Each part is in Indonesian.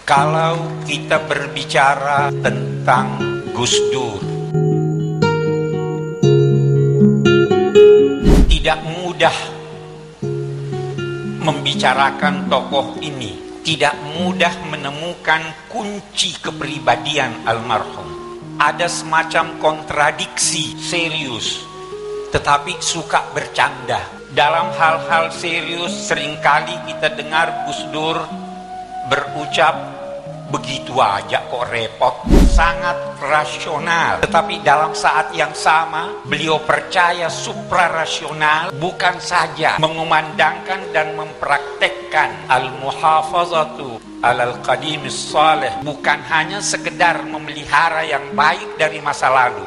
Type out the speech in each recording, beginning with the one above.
Kalau kita berbicara tentang Gus Dur, tidak mudah membicarakan tokoh ini, tidak mudah menemukan kunci kepribadian almarhum. Ada semacam kontradiksi serius, tetapi suka bercanda. Dalam hal-hal serius seringkali kita dengar Gus Dur berucap, begitu aja kok repot, sangat rasional. Tetapi dalam saat yang sama beliau percaya suprarasional, bukan saja mengumandangkan dan mempraktekkan al-muhafazatu alal qadimis salih, bukan hanya sekedar memelihara yang baik dari masa lalu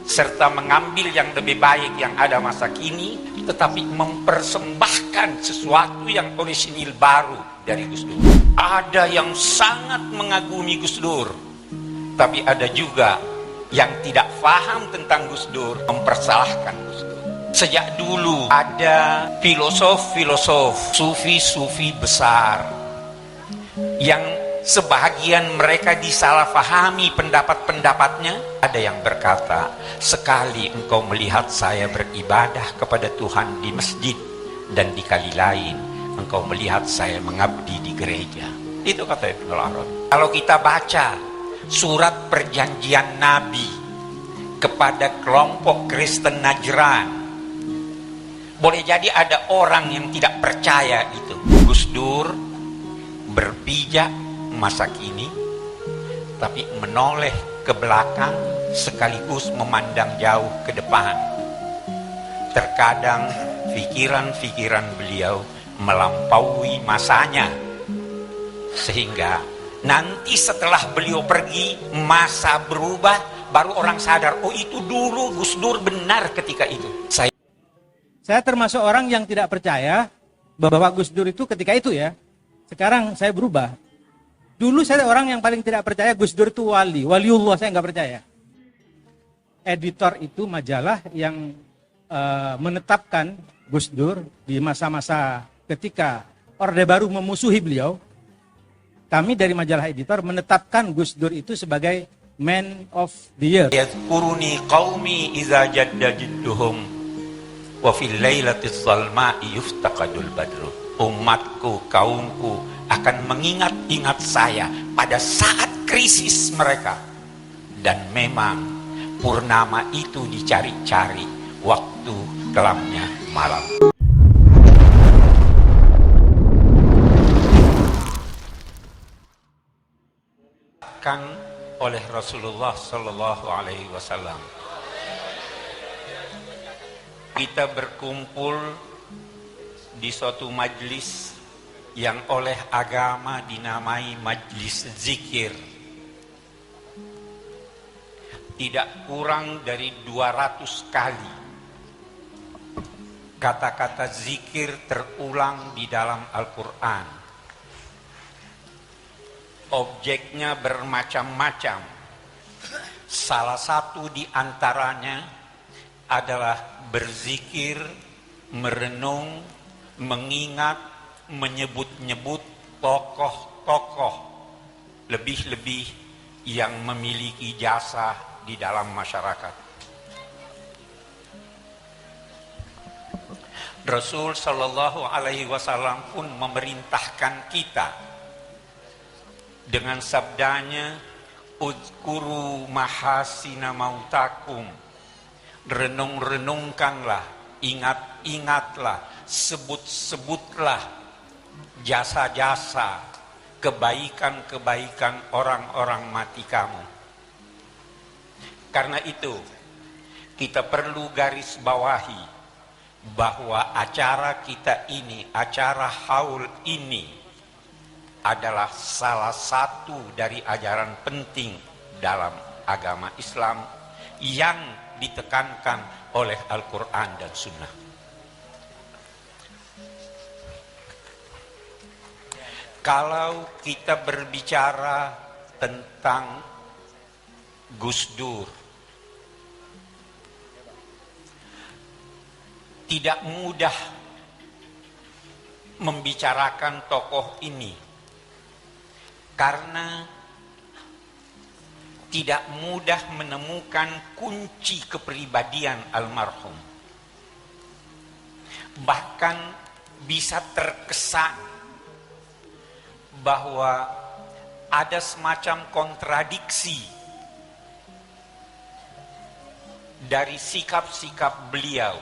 serta mengambil yang lebih baik yang ada masa kini, tetapi mempersembahkan sesuatu yang orisinil baru dari Gus Dur. Ada yang sangat mengagumi Gus Dur, tapi ada juga yang tidak paham tentang Gus Dur, mempersalahkan Gus Dur. Sejak dulu ada filosof-filosof, sufi-sufi besar yang sebahagian mereka disalahfahami pendapat-pendapatnya. Ada yang berkata, sekali engkau melihat saya beribadah kepada Tuhan di masjid, dan di kali lain engkau melihat saya mengabdi di gereja. Itu kata Ibnu Arabi. Kalau kita baca surat perjanjian Nabi kepada kelompok Kristen Najran, boleh jadi ada orang yang tidak percaya itu. Gus Dur berpijak masa kini, tapi menoleh ke belakang sekaligus memandang jauh ke depan. Terkadang pikiran-pikiran beliau melampaui masanya, sehingga nanti setelah beliau pergi, masa berubah, baru orang sadar, oh itu dulu Gus Dur benar ketika itu. Saya termasuk orang yang tidak percaya bahwa Gus Dur itu ketika itu ya. Sekarang saya berubah. Dulu saya orang yang paling tidak percaya Gus Dur itu waliullah, saya nggak percaya. Editor itu majalah yang menetapkan Gus Dur di masa-masa ketika Orde Baru memusuhi beliau. Kami dari majalah editor menetapkan Gus Dur itu sebagai Man of the Year. Yadhkuruni qaumi idza jadda jidduhum wa fil lailatis salma'i yuftaqadul badru. Umatku, kaumku akan mengingat-ingat saya pada saat krisis mereka, dan memang purnama itu dicari-cari waktu kelamnya malam. Kan oleh Rasulullah Sallallahu Alaihi Wasallam, kita berkumpul di suatu majlis yang oleh agama dinamai majlis zikir. Tidak kurang dari 200 kali kata-kata zikir terulang di dalam Al-Quran. Objeknya bermacam-macam. Salah satu di antaranya adalah berzikir, merenung, mengingat, menyebut-nyebut tokoh-tokoh, lebih-lebih yang memiliki jasa di dalam masyarakat. Rasul Shallallahu Alaihi Wasallam pun memerintahkan kita dengan sabdanya, Uzkuru mahasina mautakum, renung-renungkanlah, ingat-ingatlah, sebut-sebutlah jasa-jasa, kebaikan-kebaikan orang-orang mati kamu. Karena itu kita perlu garis bawahi bahwa acara kita ini, acara haul ini adalah salah satu dari ajaran penting dalam agama Islam yang ditekankan oleh Al-Quran dan Sunnah. Kalau kita berbicara tentang Gus Dur, tidak mudah membicarakan tokoh ini karena tidak mudah menemukan kunci kepribadian almarhum. Bahkan bisa terkesan bahwa ada semacam kontradiksi dari sikap-sikap beliau.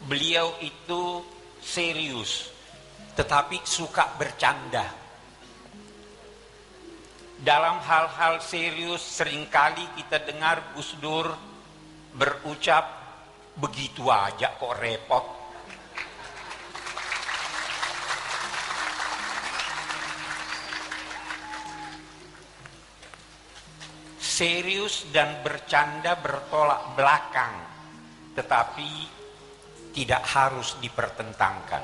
Beliau itu serius, tetapi suka bercanda. Dalam hal-hal serius seringkali kita dengar Gus Dur berucap, begitu aja kok repot. Serius dan bercanda bertolak belakang, tetapi tidak harus dipertentangkan.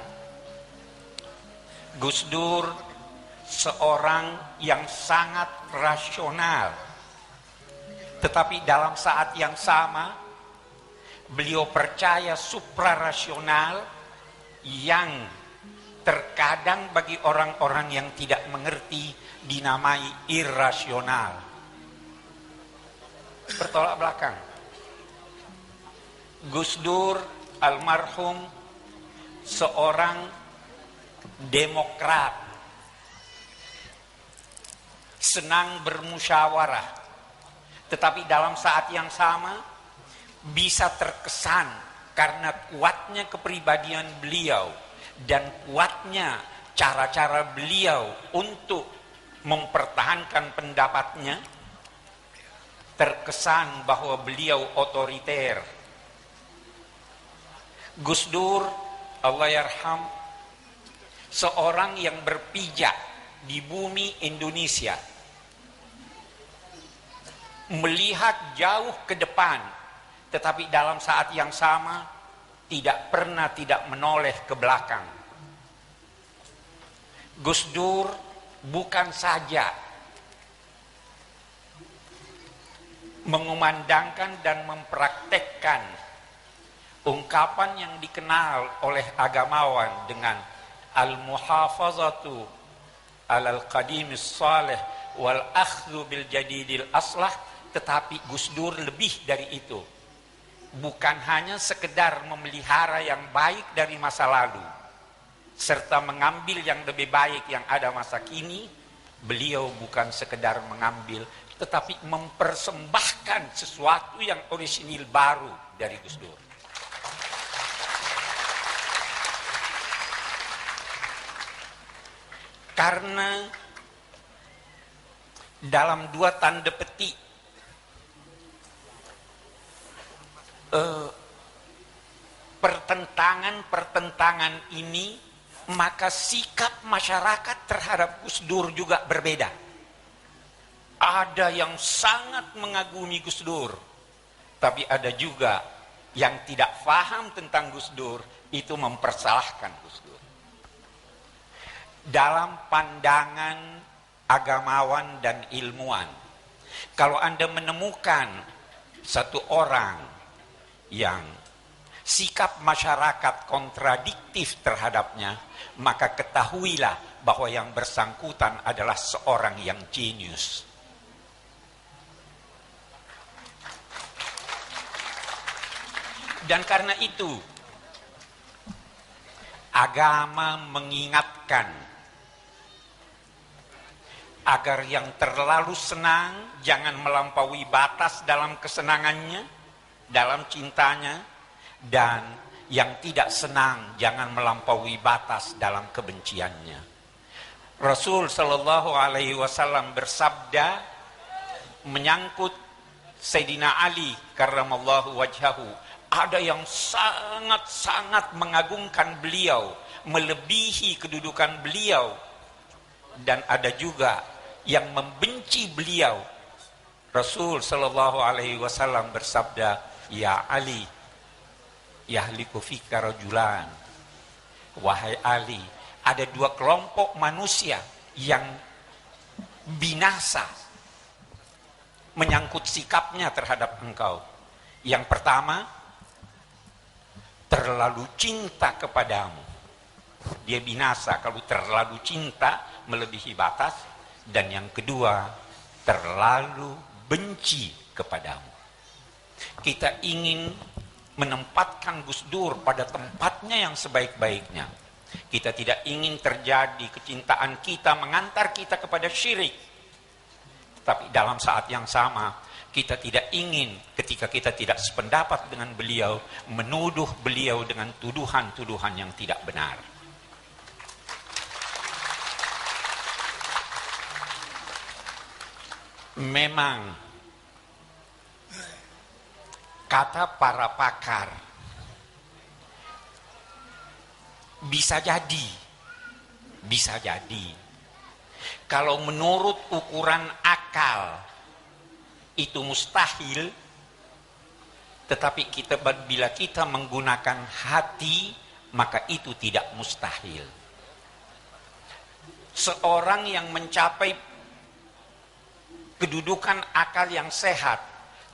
Gus Dur seorang yang sangat rasional, tetapi dalam saat yang sama beliau percaya suprarasional yang terkadang bagi orang-orang yang tidak mengerti dinamai irrasional. Bertolak belakang. Gus Dur almarhum seorang demokrat, senang bermusyawarah, tetapi dalam saat yang sama bisa terkesan karena kuatnya kepribadian beliau dan kuatnya cara-cara beliau untuk mempertahankan pendapatnya, terkesan bahwa beliau otoriter. Gus Dur, Allah yarham, seorang yang berpijak di bumi Indonesia, melihat jauh ke depan, tetapi dalam saat yang sama tidak pernah tidak menoleh ke belakang. Gus Dur bukan saja mengumandangkan dan mempraktekkan ungkapan yang dikenal oleh agamawan dengan al-muhafazatu alal qadimis salih wal akhdhu bil jadidil aslah, tetapi Gus Dur lebih dari itu. Bukan hanya sekedar memelihara yang baik dari masa lalu serta mengambil yang lebih baik yang ada masa kini. Beliau bukan sekedar mengambil, tetapi mempersembahkan sesuatu yang orisinil baru dari Gus Dur. Karena dalam dua tanda petik pertentangan ini, maka sikap masyarakat terhadap Gus Dur juga berbeda. Ada yang sangat mengagumi Gus Dur, tapi ada juga yang tidak paham tentang Gus Dur, itu mempersalahkan Gus Dur. Dalam pandangan agamawan dan ilmuwan, kalau Anda menemukan satu orang yang sikap masyarakat kontradiktif terhadapnya, maka ketahuilah bahwa yang bersangkutan adalah seorang yang jenius. Dan karena itu, agama mengingatkan agar yang terlalu senang jangan melampaui batas dalam kesenangannya, dalam cintanya, dan yang tidak senang jangan melampaui batas dalam kebenciannya. Rasul Shallallahu Alaihi Wasallam bersabda menyangkut Sayyidina Ali karramallahu wajhahu, ada yang sangat-sangat mengagungkan beliau, melebihi kedudukan beliau, dan ada juga yang membenci beliau. Rasul Shallallahu Alaihi Wasallam bersabda, ya Ali, yahliku fika rajulan, wahai Ali, ada dua kelompok manusia yang binasa menyangkut sikapnya terhadap engkau. Yang pertama, terlalu cinta kepadamu. dia binasa kalau terlalu cinta melebihi batas, dan yang kedua terlalu benci kepadamu. Kita ingin menempatkan Gus Dur pada tempatnya yang sebaik-baiknya. Kita tidak ingin terjadi kecintaan kita mengantar kita kepada syirik. Tapi dalam saat yang sama, kita tidak ingin ketika kita tidak sependapat dengan beliau, menuduh beliau dengan tuduhan-tuduhan yang tidak benar. Memang kata para pakar, bisa jadi kalau menurut ukuran akal itu mustahil, tetapi bila kita menggunakan hati, maka itu tidak mustahil. Seorang yang mencapai kedudukan akal yang sehat,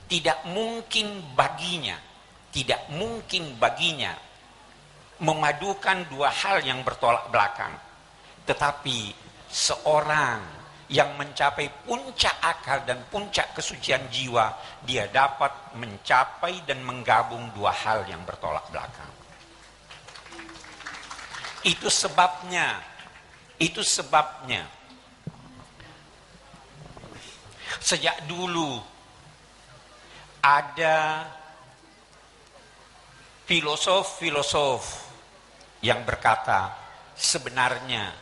tidak mungkin baginya memadukan dua hal yang bertolak belakang. Tetapi seorang yang mencapai puncak akal dan puncak kesucian jiwa, dia dapat mencapai dan menggabung dua hal yang bertolak belakang. Itu sebabnya sejak dulu ada filosof yang berkata, sebenarnya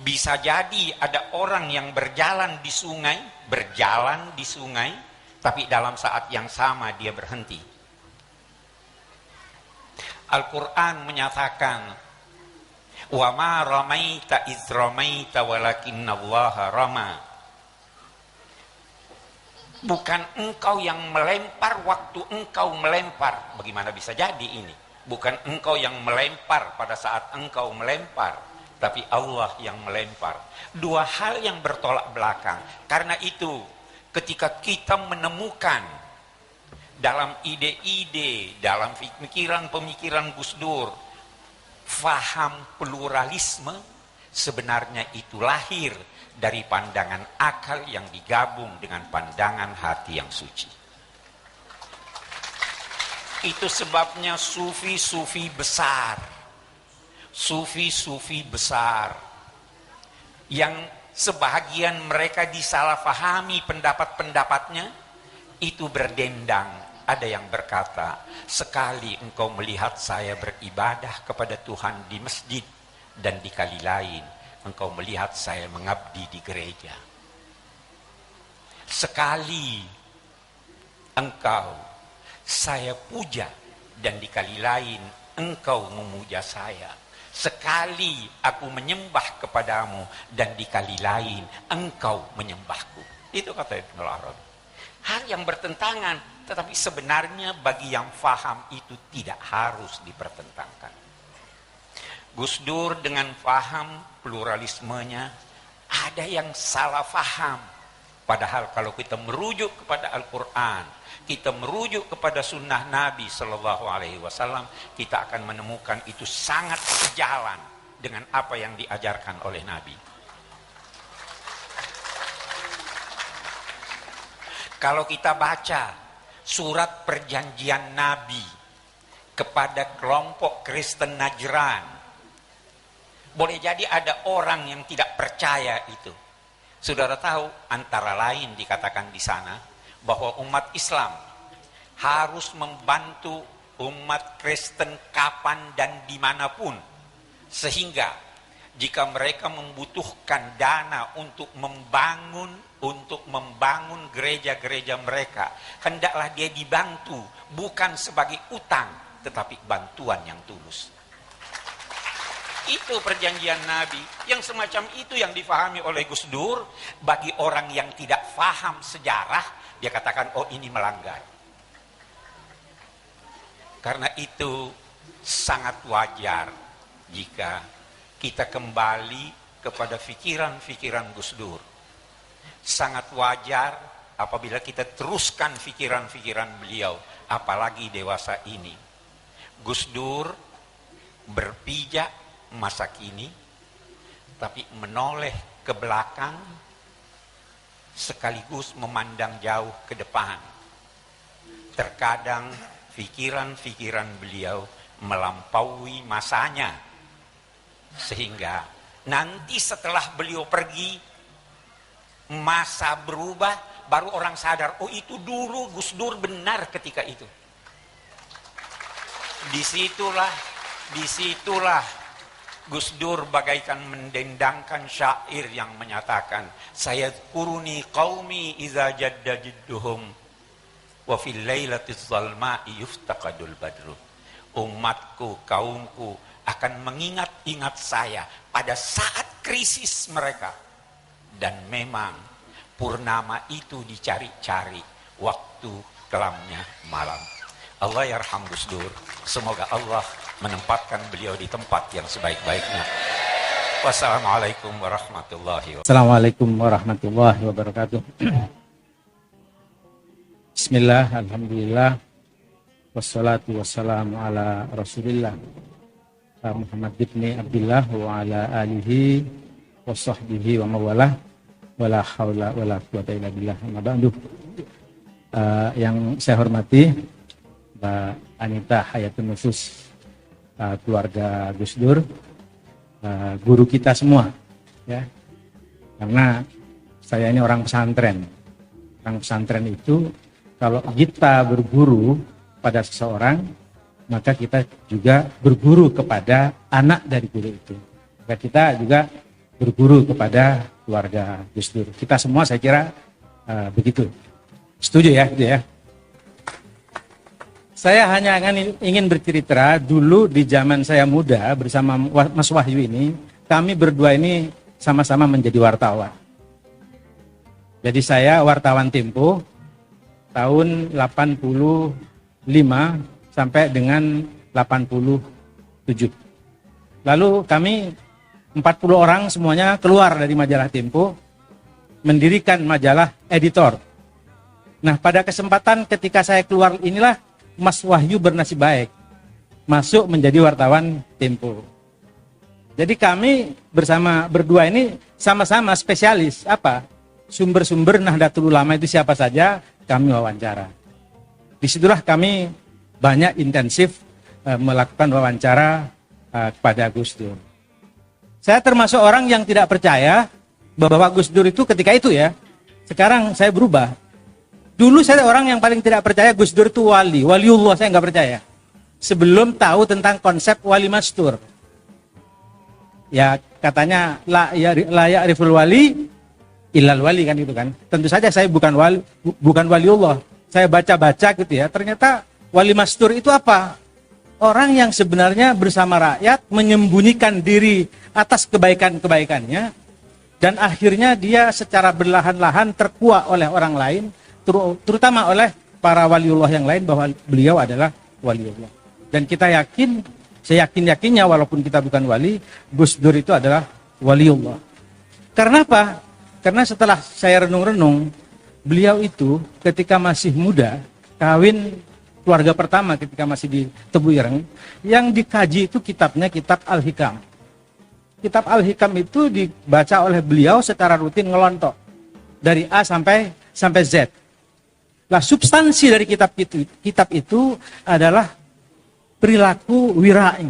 bisa jadi ada orang yang berjalan di sungai, tapi dalam saat yang sama dia berhenti. Al-Quran menyatakan, wa ma ramaita iz ramaita walakinnallaha rama. Bukan engkau yang melempar waktu engkau melempar. Bagaimana bisa jadi ini? Bukan engkau yang melempar pada saat engkau melempar, tapi Allah yang melempar. Dua hal yang bertolak belakang. Karena itu, ketika kita menemukan dalam ide-ide, dalam pemikiran Gus Dur, faham pluralisme, sebenarnya itu lahir dari pandangan akal yang digabung dengan pandangan hati yang suci. Itu sebabnya sufi-sufi besar yang sebahagian mereka disalahfahami pendapat-pendapatnya, itu berdendang. Ada yang berkata, sekali engkau melihat saya beribadah kepada Tuhan di masjid, dan di kali lain engkau melihat saya mengabdi di gereja. Sekali engkau saya puja, dan di kali lain engkau memuja saya. Sekali aku menyembah kepadamu, dan di kali lain engkau menyembahku. Itu kata Ibnu Arabi. Hal yang bertentangan, tetapi sebenarnya bagi yang faham itu tidak harus dipertentangkan. Gus Dur dengan faham pluralismenya, ada yang salah faham. Padahal kalau kita merujuk kepada Al-Quran, kita merujuk kepada sunnah Nabi Sallallahu Alaihi Wasallam, kita akan menemukan itu sangat sejalan dengan apa yang diajarkan oleh Nabi. Kalau kita baca surat perjanjian Nabi kepada kelompok Kristen Najran, boleh jadi ada orang yang tidak percaya itu. Saudara tahu, antara lain dikatakan di sana bahwa umat Islam harus membantu umat Kristen kapan dan dimanapun, sehingga jika mereka membutuhkan dana untuk membangun gereja-gereja mereka, hendaklah dia dibantu bukan sebagai utang, tetapi bantuan yang tulus. Itu perjanjian Nabi. Yang semacam itu yang difahami oleh Gus Dur. Bagi orang yang tidak faham sejarah, dia katakan, oh ini melanggar. Karena itu sangat wajar jika kita kembali kepada pikiran-pikiran Gus Dur. Sangat wajar apabila kita teruskan pikiran-pikiran beliau, apalagi dewasa ini. Gus Dur berpijak masa kini, tapi menoleh ke belakang sekaligus memandang jauh ke depan. Terkadang pikiran-pikiran beliau melampaui masanya, sehingga nanti setelah beliau pergi, masa berubah, baru orang sadar, oh itu dulu Gus Dur benar ketika itu. Disitulah Gus Dur bagaikan mendendangkan syair yang menyatakan, sayadkuruni qaumi iza jadda jidduhum wa fil lailatiz zalma'i yuftaqadul badru. Umatku, kaumku akan mengingat-ingat saya pada saat krisis mereka. Dan memang purnama itu dicari-cari waktu kelamnya malam. Allah yarham Gus Dur. Semoga Allah menempatkan beliau di tempat yang sebaik-baiknya. Wassalamualaikum warahmatullahi wabarakatuh. Assalamualaikum warahmatullahi wabarakatuh. Bismillah, alhamdulillah, wassalatu wassalamu ala rasulillah Muhammad ibn Abdullah wa ala alihi wa sahbihi wa mawalah wala hawla wala quwata illa billah. Amma ba'du. Yang saya hormati Mbak Anita Hayatun Nufus, keluarga Gus Dur, guru kita semua, ya. Karena saya ini orang pesantren. Orang pesantren itu kalau kita berguru pada seseorang, maka kita juga berguru kepada anak dari guru itu. Maka kita juga berguru kepada keluarga Gus Dur. Kita semua saya kira begitu. Setuju ya, gitu ya. Saya hanya ingin bercerita dulu di zaman saya muda bersama Mas Wahyu ini, kami berdua ini sama-sama menjadi wartawan. Jadi saya wartawan Tempo tahun 85 sampai dengan 87. Lalu kami 40 orang semuanya keluar dari majalah Tempo, mendirikan majalah Editor. Nah, pada kesempatan ketika saya keluar inilah Mas Wahyu bernasib baik masuk menjadi wartawan Tempo. Jadi kami berdua ini sama-sama spesialis apa? Sumber-sumber Nahdlatul Ulama itu siapa saja kami wawancara. Disitulah kami banyak intensif melakukan wawancara kepada Gus Dur. Saya termasuk orang yang tidak percaya bahwa Gus Dur itu ketika itu ya. Sekarang saya berubah. Dulu saya orang yang paling tidak percaya Gus Dur itu waliullah, saya nggak percaya. Sebelum tahu tentang konsep wali mastur. Ya katanya la ya'riful wali illal wali kan itu kan. Tentu saja saya bukan waliullah. Saya baca-baca gitu ya. Ternyata wali mastur itu apa? Orang yang sebenarnya bersama rakyat menyembunyikan diri atas kebaikan-kebaikannya dan akhirnya dia secara berlahan-lahan terkuak oleh orang lain, terutama oleh para waliullah yang lain bahwa beliau adalah waliullah. Dan kita yakin, seyakin-yakinnya walaupun kita bukan wali, Gus Dur itu adalah waliullah. Karena apa? Karena setelah saya renung-renung, beliau itu ketika masih muda, kawin keluarga pertama ketika masih di Tebu Ireng, yang dikaji itu kitabnya kitab Al-Hikam. Kitab Al-Hikam itu dibaca oleh beliau secara rutin ngelontok dari A sampai Z. Nah, substansi dari kitab itu adalah perilaku wirai.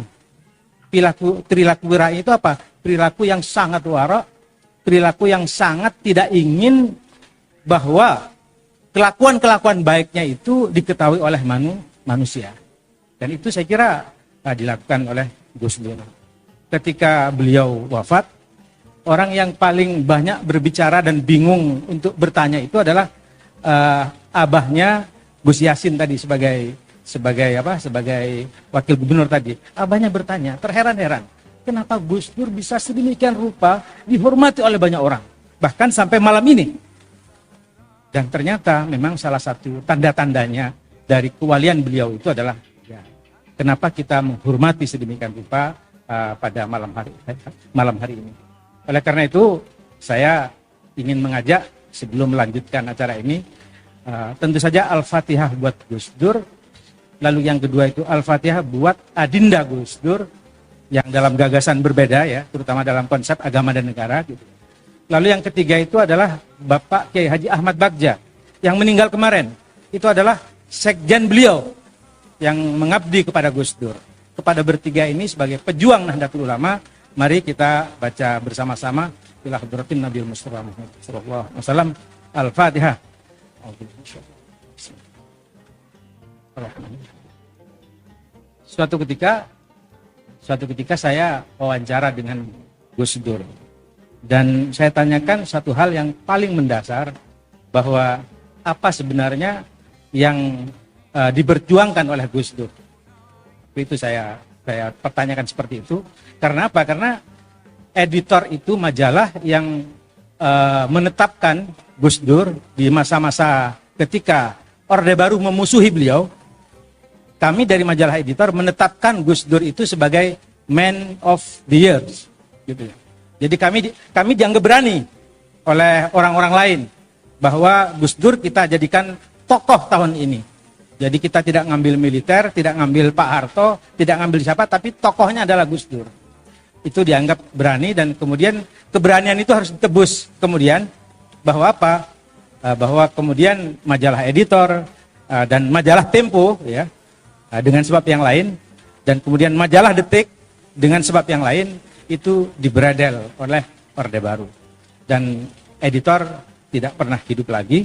Perilaku wirai itu apa? Perilaku yang sangat wara, perilaku yang sangat tidak ingin bahwa kelakuan-kelakuan baiknya itu diketahui oleh manusia. Dan itu saya kira dilakukan oleh Gus Dur. Ketika beliau wafat, orang yang paling banyak berbicara dan bingung untuk bertanya itu adalah abahnya Gus Yasin tadi sebagai wakil gubernur tadi. Abahnya bertanya, terheran-heran, kenapa Gus Dur bisa sedemikian rupa dihormati oleh banyak orang, bahkan sampai malam ini. Dan ternyata memang salah satu tanda-tandanya dari kewalian beliau itu adalah ya, kenapa kita menghormati sedemikian rupa pada malam hari ini. Oleh karena itu saya ingin mengajak sebelum melanjutkan acara ini, tentu saja Al-Fatihah buat Gus Dur, lalu yang kedua itu Al-Fatihah buat adinda Gus Dur, yang dalam gagasan berbeda ya, terutama dalam konsep agama dan negara gitu. Lalu yang ketiga itu adalah Bapak Kiai Haji Ahmad Bagja yang meninggal kemarin. Itu adalah sekjen beliau yang mengabdi kepada Gus Dur. Kepada bertiga ini sebagai pejuang Nahdlatul Ulama, mari kita baca bersama-sama ila hadratin Nabi Mustafa Muhammad sallallahu alaihi wasallam. Al-Fatihah. Suatu ketika saya wawancara dengan Gus Dur dan saya tanyakan satu hal yang paling mendasar, bahwa apa sebenarnya yang diperjuangkan oleh Gus Dur. Itu saya pertanyakan seperti itu. Karena apa? Karena editor itu majalah yang menetapkan Gus Dur di masa-masa ketika Orde Baru memusuhi beliau. Kami dari majalah editor menetapkan Gus Dur itu sebagai Man of the Year, gitu. Jadi kami dianggap berani oleh orang-orang lain bahwa Gus Dur kita jadikan tokoh tahun ini. Jadi kita tidak ngambil militer, tidak ngambil Pak Harto, tidak ngambil siapa, tapi tokohnya adalah Gus Dur. Itu dianggap berani dan kemudian keberanian itu harus ditebus kemudian bahwa apa? Bahwa kemudian majalah editor dan majalah Tempo ya dengan sebab yang lain, dan kemudian majalah Detik dengan sebab yang lain itu diberadel oleh Orde Baru. Dan editor tidak pernah hidup lagi,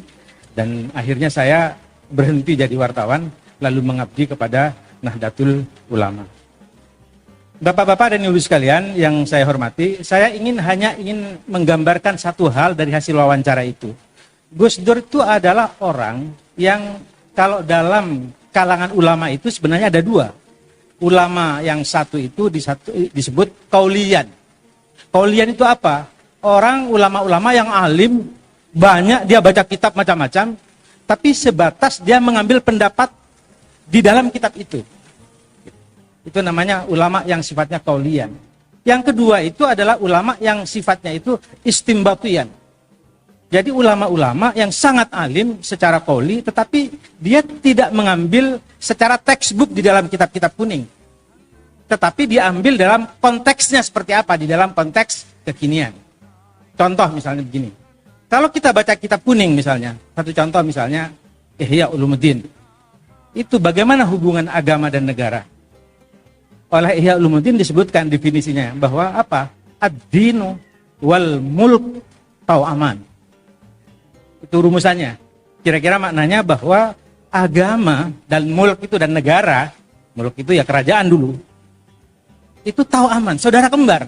dan akhirnya saya berhenti jadi wartawan lalu mengabdi kepada Nahdlatul Ulama. Bapak-bapak dan ibu sekalian yang saya hormati, saya hanya ingin menggambarkan satu hal dari hasil wawancara itu. Gus Dur itu adalah orang yang kalau dalam kalangan ulama itu sebenarnya ada dua. Ulama yang satu itu disebut kauliyan. Kauliyan itu apa? Orang ulama-ulama yang alim, banyak dia baca kitab macam-macam, tapi sebatas dia mengambil pendapat di dalam kitab itu. Itu namanya ulama yang sifatnya kauliyan. Yang kedua itu adalah ulama yang sifatnya itu istimbatiyan. Jadi ulama-ulama yang sangat alim secara qauli, tetapi dia tidak mengambil secara textbook di dalam kitab-kitab kuning. Tetapi dia ambil dalam konteksnya seperti apa, di dalam konteks kekinian. Contoh misalnya begini. Kalau kita baca kitab kuning misalnya, satu contoh misalnya Ihya Ulumuddin. Itu bagaimana hubungan agama dan negara. Oleh Ihya Ulumuddin disebutkan definisinya bahwa apa? Ad-dinu wal mulk tau'aman. Itu rumusannya. Kira-kira maknanya bahwa agama dan mulk itu dan negara, mulk itu ya kerajaan dulu, itu tahu aman, saudara kembar.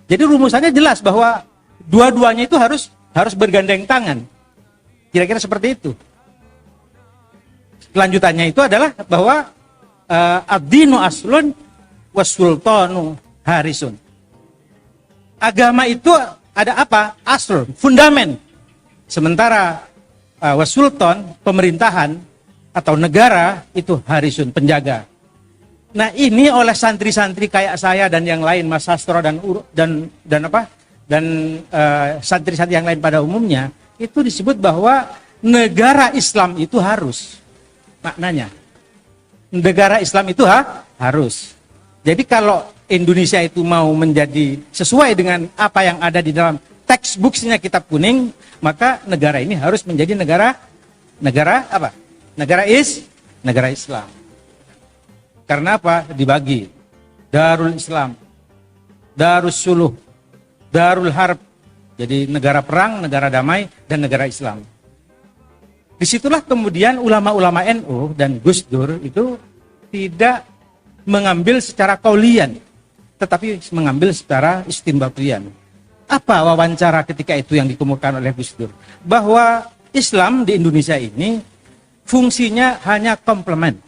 Jadi rumusannya jelas bahwa dua-duanya itu harus bergandeng tangan. Kira-kira seperti itu. Kelanjutannya itu adalah bahwa ad-dinu aslun was-sultanu harisun. Agama itu ada apa? Asl, fundamen. Sementara wasultan, pemerintahan atau negara itu harisun, penjaga. Nah ini oleh santri-santri kayak saya dan yang lain, Mas Sastro dan santri-santri yang lain pada umumnya, itu disebut bahwa negara Islam itu harus. Maknanya, negara Islam itu harus. Jadi kalau Indonesia itu mau menjadi sesuai dengan apa yang ada di dalam textbooks-nya kitab kuning, maka negara ini harus menjadi negara apa? Negara Islam. Karena apa? Dibagi. Darul Islam, Darus Suluh, Darul Harb. Jadi negara perang, negara damai, dan negara Islam. Disitulah kemudian ulama-ulama NU dan Gus Dur itu tidak mengambil secara kaulian, tetapi mengambil secara istimbatian. Apa wawancara ketika itu yang dikemukakan oleh Gus Dur? Bahwa Islam di Indonesia ini fungsinya hanya komplement.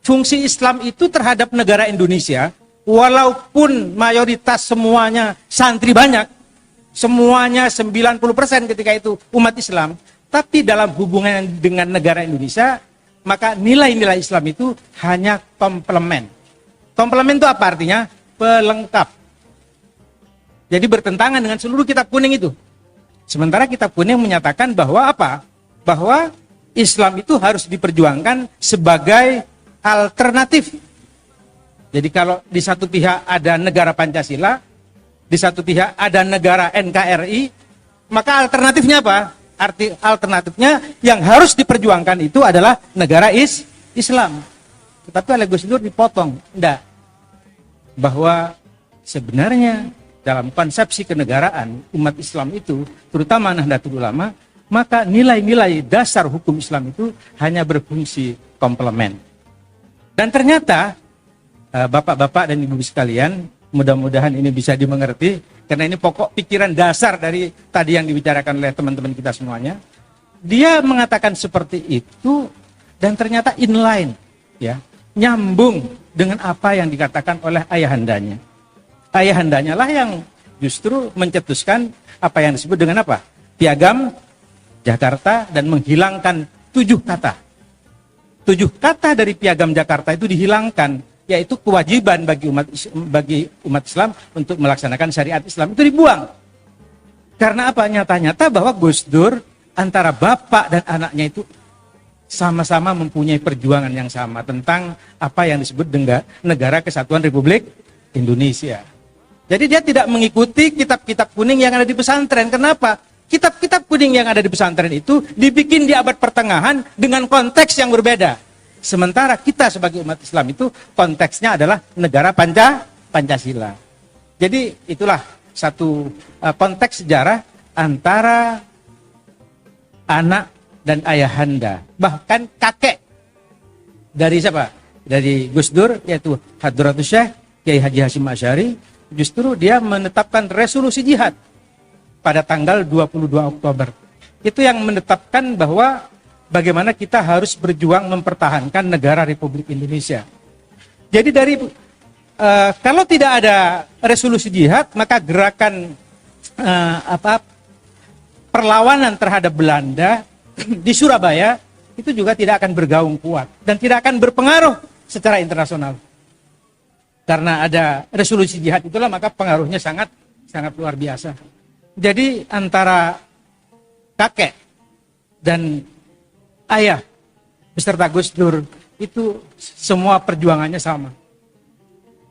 Fungsi Islam itu terhadap negara Indonesia, walaupun mayoritas semuanya santri banyak, semuanya 90% ketika itu umat Islam, tapi dalam hubungan dengan negara Indonesia, maka nilai-nilai Islam itu hanya komplement. Komplement itu apa artinya? Pelengkap. Jadi bertentangan dengan seluruh kitab kuning itu. Sementara kitab kuning menyatakan bahwa apa? Bahwa Islam itu harus diperjuangkan sebagai alternatif. Jadi kalau di satu pihak ada negara Pancasila, di satu pihak ada negara NKRI, maka alternatifnya apa? Alternatifnya yang harus diperjuangkan itu adalah negara Islam. Tetapi oleh Gus Dur dipotong. Enggak. Bahwa sebenarnya dalam konsepsi kenegaraan umat Islam itu, terutama Nahdlatul Ulama, maka nilai-nilai dasar hukum Islam itu hanya berfungsi komplement. Dan ternyata bapak-bapak dan ibu sekalian, mudah-mudahan ini bisa dimengerti, karena ini pokok pikiran dasar dari tadi yang dibicarakan oleh teman-teman kita semuanya. Dia mengatakan seperti itu dan ternyata inline, ya, nyambung dengan apa yang dikatakan oleh ayahandanya. Ayahandanya lah yang justru mencetuskan apa yang disebut dengan apa? Piagam Jakarta dan menghilangkan 7 kata. 7 kata dari Piagam Jakarta itu dihilangkan, yaitu kewajiban bagi umat Islam untuk melaksanakan syariat Islam, itu dibuang. Karena apa? Nyata-nyata bahwa Gus Dur antara bapak dan anaknya itu sama-sama mempunyai perjuangan yang sama tentang apa yang disebut Negara Kesatuan Republik Indonesia. Jadi dia tidak mengikuti kitab-kitab kuning yang ada di pesantren. Kenapa? Kitab-kitab kuning yang ada di pesantren itu dibikin di abad pertengahan dengan konteks yang berbeda. Sementara kita sebagai umat Islam itu konteksnya adalah negara Pancasila. Jadi itulah satu konteks sejarah antara anak dan ayahanda. Bahkan kakek dari siapa? Dari Gus Dur, yaitu Hadratus Syekh Kiai Haji Hasyim Asy'ari. Justru dia menetapkan resolusi jihad pada tanggal 22 Oktober. Itu yang menetapkan bahwa bagaimana kita harus berjuang mempertahankan negara Republik Indonesia. Jadi dari kalau tidak ada resolusi jihad, maka gerakan perlawanan terhadap Belanda di Surabaya itu juga tidak akan bergaung kuat dan tidak akan berpengaruh secara internasional. Karena ada resolusi jihad itulah, maka pengaruhnya sangat luar biasa. Jadi antara kakek dan ayah beserta Gus Dur itu semua perjuangannya sama.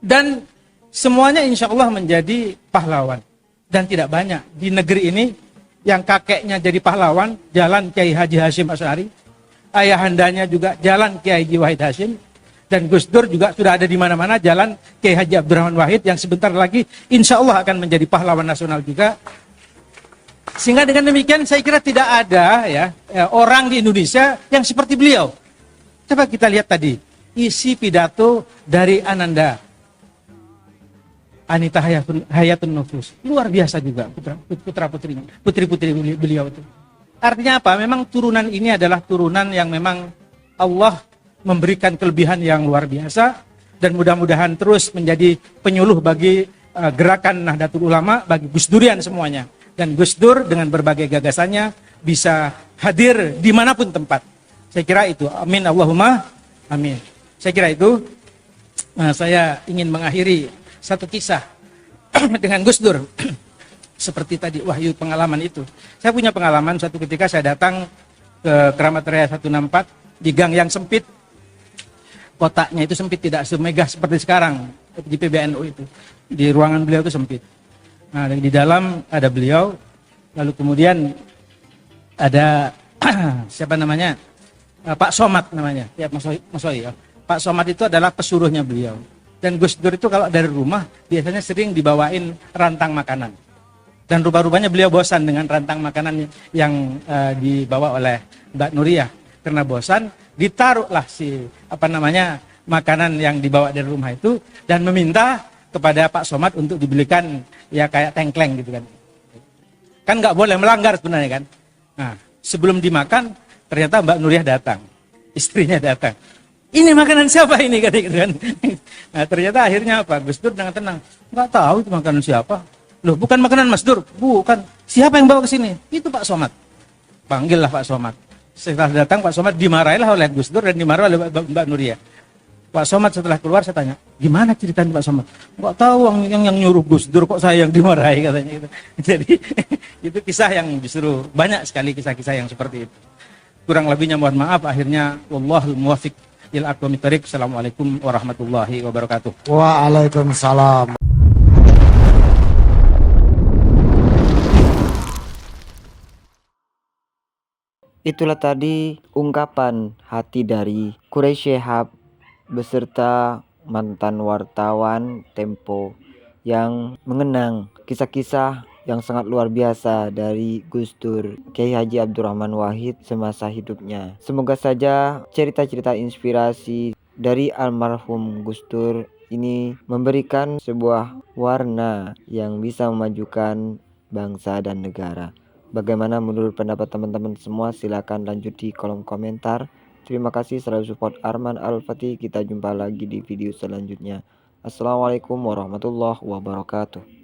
Dan semuanya insya Allah menjadi pahlawan. Dan tidak banyak di negeri ini yang kakeknya jadi pahlawan, jalan Kiai Haji Hasyim Asy'ari. Ayahandanya juga jalan Kiai Haji Wahid Hasyim. Dan Gus Dur juga sudah ada di mana-mana, jalan Kiai Haji Abdurrahman Wahid yang sebentar lagi insya Allah akan menjadi pahlawan nasional juga. Sehingga dengan demikian saya kira tidak ada orang di Indonesia yang seperti beliau. Coba kita lihat tadi isi pidato dari Ananda Anita Hayatun Nufus, luar biasa juga putra-putrinya, putri-putri beliau itu. Artinya apa? Memang turunan ini adalah turunan yang memang Allah memberikan kelebihan yang luar biasa dan mudah-mudahan terus menjadi penyuluh bagi gerakan Nahdlatul Ulama, bagi Gus Durian semuanya. Dan Gus Dur dengan berbagai gagasannya bisa hadir dimanapun tempat. Saya kira itu. Amin Allahumma amin. Saya kira itu. Saya ingin mengakhiri satu kisah dengan Gus Dur. Seperti tadi wahyu pengalaman itu. Saya punya pengalaman suatu ketika saya datang ke Keramat Raya 164 di gang yang sempit. Kotaknya itu sempit, tidak semegah seperti sekarang di PBNU itu. Di ruangan beliau itu sempit. Nah, di dalam ada beliau, lalu kemudian ada siapa namanya? Pak Somad namanya. Ya, Mas Soi, ya. Pak Somad itu adalah pesuruhnya beliau. Dan Gus Dur itu kalau dari rumah biasanya sering dibawain rantang makanan. Dan rubah-rubahnya beliau bosan dengan rantang makanan yang dibawa oleh Mbak Nuriyah. Karena bosan, ditaruhlah makanan yang dibawa dari rumah itu dan meminta kepada Pak Somad untuk dibelikan ya kayak tengkleng gitu kan. Kan nggak boleh melanggar sebenarnya kan. Nah, sebelum dimakan ternyata Mbak Nuriyah datang, istrinya datang. Ini makanan siapa ini gitu kan. Nah, ternyata akhirnya apa? Gus Dur dengan tenang, nggak tahu itu makanan siapa. Loh, bukan makanan Mas Dur, bukan. Siapa yang bawa ke sini? Itu Pak Somad. Panggillah Pak Somad. Setelah datang Pak Somad dimarahilah oleh Gus Dur dan dimarahi oleh Mbak Nuriyah. Pak Somad setelah keluar saya tanya, gimana ceritanya Pak Somad? Nggak tahu yang nyuruh Gus Dur kok saya yang dimarahi katanya gitu. Jadi itu kisah yang justru banyak sekali kisah-kisah yang seperti itu. Kurang lebihnya mohon maaf, akhirnya wallahul muwaffiq il aqwamit thariq. Assalamualaikum warahmatullahi wabarakatuh. Waalaikumsalam. Itulah tadi ungkapan hati dari Quraisy Shihab beserta mantan wartawan Tempo yang mengenang kisah-kisah yang sangat luar biasa dari Gus Dur, Kiai Haji Abdurrahman Wahid semasa hidupnya. Semoga saja cerita-cerita inspirasi dari almarhum Gus Dur ini memberikan sebuah warna yang bisa memajukan bangsa dan negara. Bagaimana menurut pendapat teman-teman semua? Silakan lanjut di kolom komentar. Terima kasih selalu support Arman Al-Fatih. Kita jumpa lagi di video selanjutnya. Assalamualaikum warahmatullahi wabarakatuh.